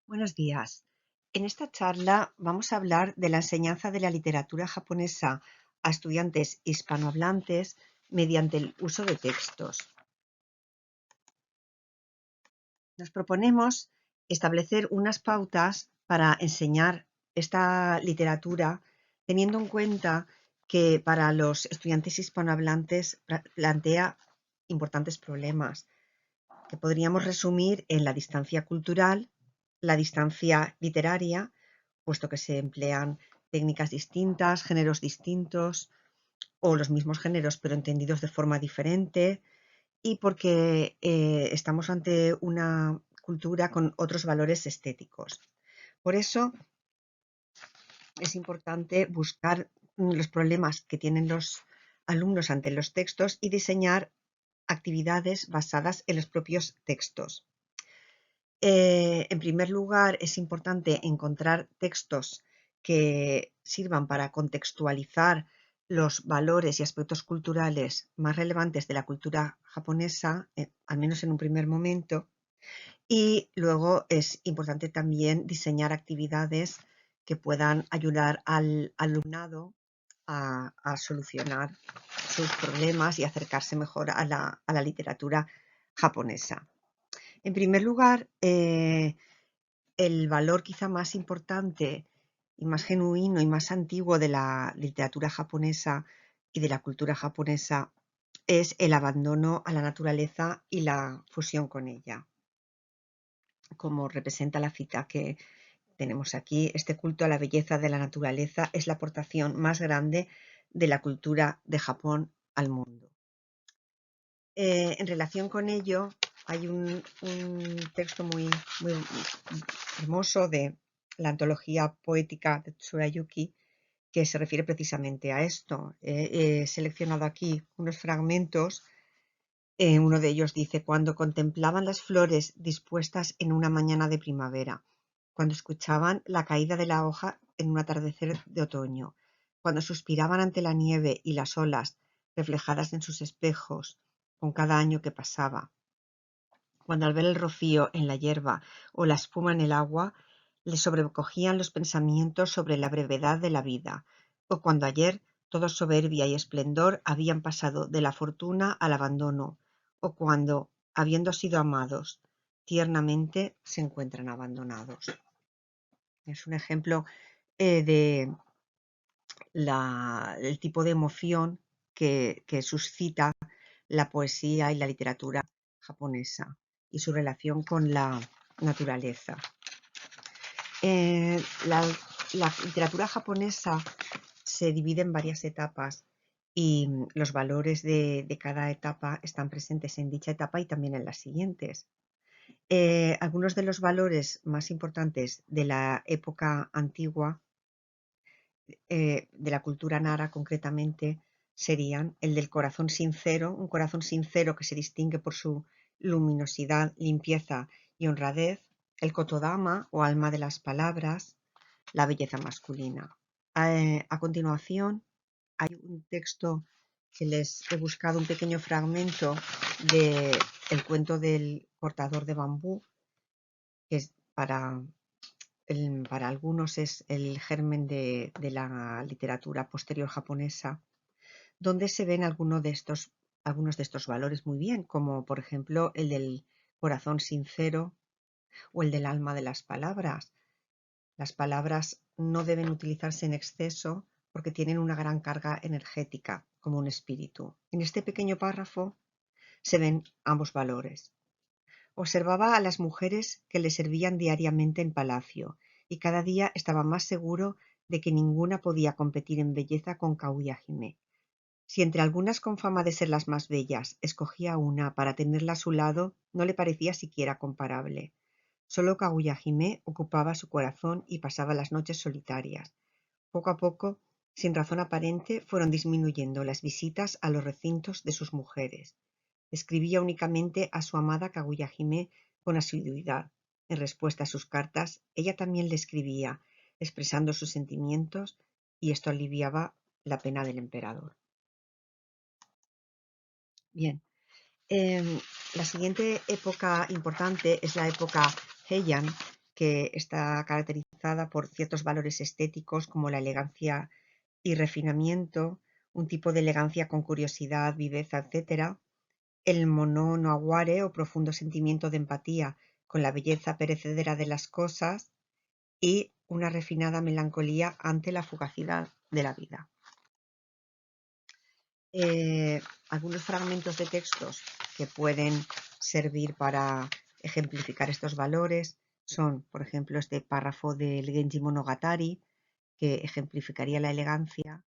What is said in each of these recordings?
Buenos días. En esta charla vamos a hablar de la enseñanza de la literatura japonesa a estudiantes hispanohablantes mediante el uso de textos. Nos proponemos establecer unas pautas para enseñar esta literatura teniendo en cuenta que para los estudiantes hispanohablantes plantea importantes problemas que podríamos resumir en la distancia cultural, la distancia literaria, puesto que se emplean técnicas distintas, géneros distintos o los mismos géneros pero entendidos de forma diferente, y porque estamos ante una cultura con otros valores estéticos. Por eso es importante buscar los problemas que tienen los alumnos ante los textos y diseñar actividades basadas en los propios textos. En primer lugar, es importante encontrar textos que sirvan para contextualizar los valores y aspectos culturales más relevantes de la cultura japonesa, al menos en un primer momento. Y luego es importante también diseñar actividades que puedan ayudar al alumnado a solucionar sus problemas y acercarse mejor a la literatura japonesa. En primer lugar, el valor quizá más importante y más genuino y más antiguo de la literatura japonesa y de la cultura japonesa es el abandono a la naturaleza y la fusión con ella. Como representa la cita que tenemos aquí, este culto a la belleza de la naturaleza es la aportación más grande de la cultura de Japón al mundo. En relación con ello, hay un texto muy hermoso de la antología poética de Tsurayuki que se refiere precisamente a esto. He seleccionado aquí unos fragmentos. Uno de ellos dice: cuando contemplaban las flores dispuestas en una mañana de primavera, cuando escuchaban la caída de la hoja en un atardecer de otoño, cuando suspiraban ante la nieve y las olas reflejadas en sus espejos con cada año que pasaba, cuando al ver el rocío en la hierba o la espuma en el agua le sobrecogían los pensamientos sobre la brevedad de la vida, o cuando ayer todo soberbia y esplendor habían pasado de la fortuna al abandono, o cuando, habiendo sido amados tiernamente, se encuentran abandonados. Es un ejemplo de el tipo de emoción que suscita la poesía y la literatura japonesa y su relación con la naturaleza. La literatura japonesa se divide en varias etapas y los valores de cada etapa están presentes en dicha etapa y también en las siguientes. Algunos de los valores más importantes de la época antigua, de la cultura Nara concretamente, serían el del corazón sincero, un corazón sincero que se distingue por su luminosidad, limpieza y honradez, el kotodama o alma de las palabras, la belleza masculina. A continuación hay un texto que les he buscado, un pequeño fragmento del cuento del cortador de bambú, que es para algunos es el germen de la literatura posterior japonesa, donde se ven algunos de estos valores muy bien, como por ejemplo el del corazón sincero o el del alma de las palabras. Las palabras no deben utilizarse en exceso porque tienen una gran carga energética, como un espíritu. En este pequeño párrafo se ven ambos valores. Observaba a las mujeres que le servían diariamente en palacio, y cada día estaba más seguro de que ninguna podía competir en belleza con Kaguya Hime. Si entre algunas con fama de ser las más bellas escogía una para tenerla a su lado, no le parecía siquiera comparable. Solo Kaguya Hime ocupaba su corazón y pasaba las noches solitarias. Poco a poco, sin razón aparente, fueron disminuyendo las visitas a los recintos de sus mujeres. Escribía únicamente a su amada Kaguya Hime con asiduidad. En respuesta a sus cartas, ella también le escribía, expresando sus sentimientos, y esto aliviaba la pena del emperador. Bien, la siguiente época importante es la época Heian, que está caracterizada por ciertos valores estéticos como la elegancia y refinamiento, un tipo de elegancia con curiosidad, viveza, etc. El mono no aguare o profundo sentimiento de empatía con la belleza perecedera de las cosas y una refinada melancolía ante la fugacidad de la vida. Algunos fragmentos de textos que pueden servir para ejemplificar estos valores son, por ejemplo, este párrafo del Genji Monogatari, que ejemplificaría la elegancia,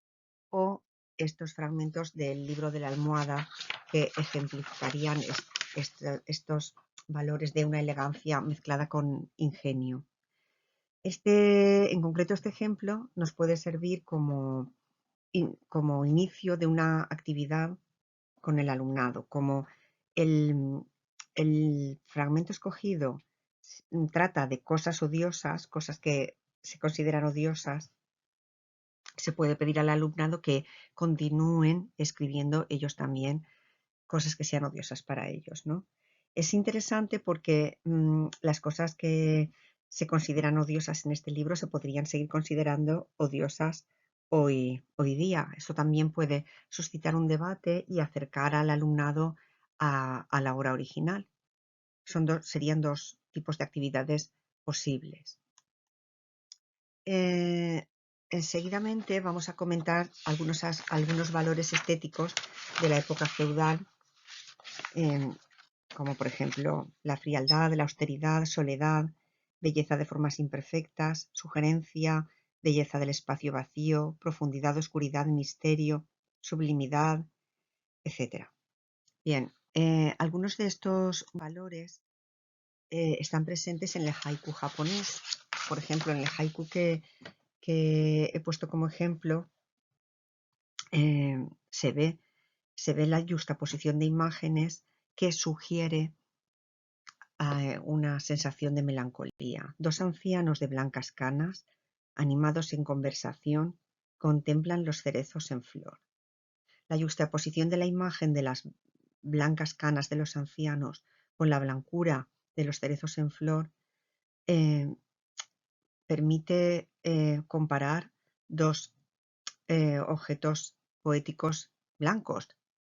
o estos fragmentos del libro de la almohada, que ejemplificarían estos valores de una elegancia mezclada con ingenio. En concreto, este ejemplo nos puede servir como inicio de una actividad con el alumnado, como el fragmento escogido trata de cosas odiosas, cosas que se consideran odiosas, se puede pedir al alumnado que continúen escribiendo ellos también cosas que sean odiosas para ellos, ¿no? Es interesante porque las cosas que se consideran odiosas en este libro se podrían seguir considerando odiosas hoy día. Eso también puede suscitar un debate y acercar al alumnado a la obra original. Serían dos tipos de actividades posibles. Seguidamente vamos a comentar algunos valores estéticos de la época feudal, como por ejemplo la frialdad, la austeridad, soledad, belleza de formas imperfectas, sugerencia, belleza del espacio vacío, profundidad, oscuridad, misterio, sublimidad, etc. Bien, algunos de estos valores están presentes en el haiku japonés. Por ejemplo, en el haiku que he puesto como ejemplo, se ve la juxtaposición de imágenes que sugiere una sensación de melancolía. Dos ancianos de blancas canas, animados en conversación, contemplan los cerezos en flor. La juxtaposición de la imagen de las blancas canas de los ancianos con la blancura de los cerezos en flor permite comparar dos objetos poéticos blancos,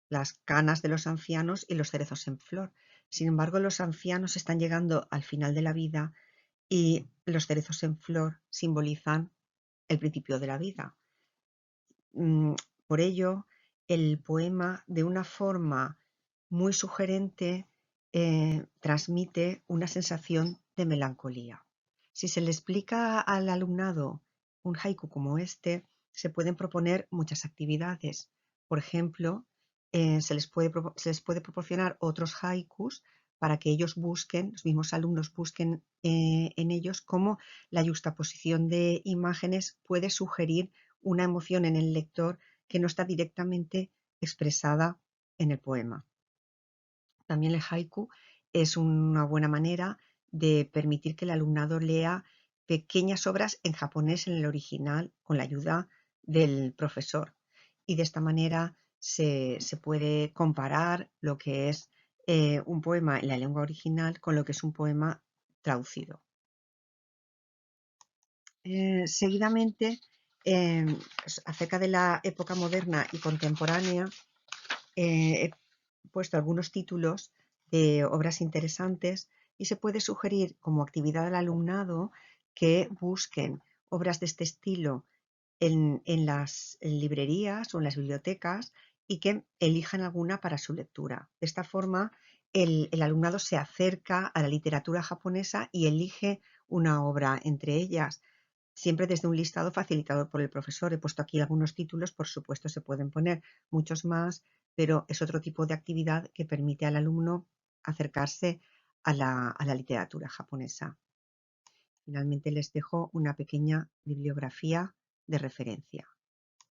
las canas de los ancianos y los cerezos en flor. Sin embargo, los ancianos están llegando al final de la vida y los cerezos en flor simbolizan el principio de la vida. Por ello, el poema, de una forma muy sugerente, transmite una sensación de melancolía. Si se le explica al alumnado un haiku como este, se pueden proponer muchas actividades. Por ejemplo, se les puede proporcionar otros haikus para que ellos busquen, los mismos alumnos busquen en ellos cómo la juxtaposición de imágenes puede sugerir una emoción en el lector que no está directamente expresada en el poema. También el haiku es una buena manera de permitir que el alumnado lea pequeñas obras en japonés en el original con la ayuda del profesor. Y de esta manera se puede comparar lo que es un poema en la lengua original con lo que es un poema traducido. Seguidamente, acerca de la época moderna y contemporánea, he puesto algunos títulos de obras interesantes y se puede sugerir como actividad al alumnado que busquen obras de este estilo en las librerías o en las bibliotecas y que elijan alguna para su lectura. De esta forma, el alumnado se acerca a la literatura japonesa y elige una obra entre ellas, siempre desde un listado facilitado por el profesor. He puesto aquí algunos títulos, por supuesto se pueden poner muchos más, pero es otro tipo de actividad que permite al alumno acercarse a la literatura japonesa. Finalmente les dejo una pequeña bibliografía de referencia.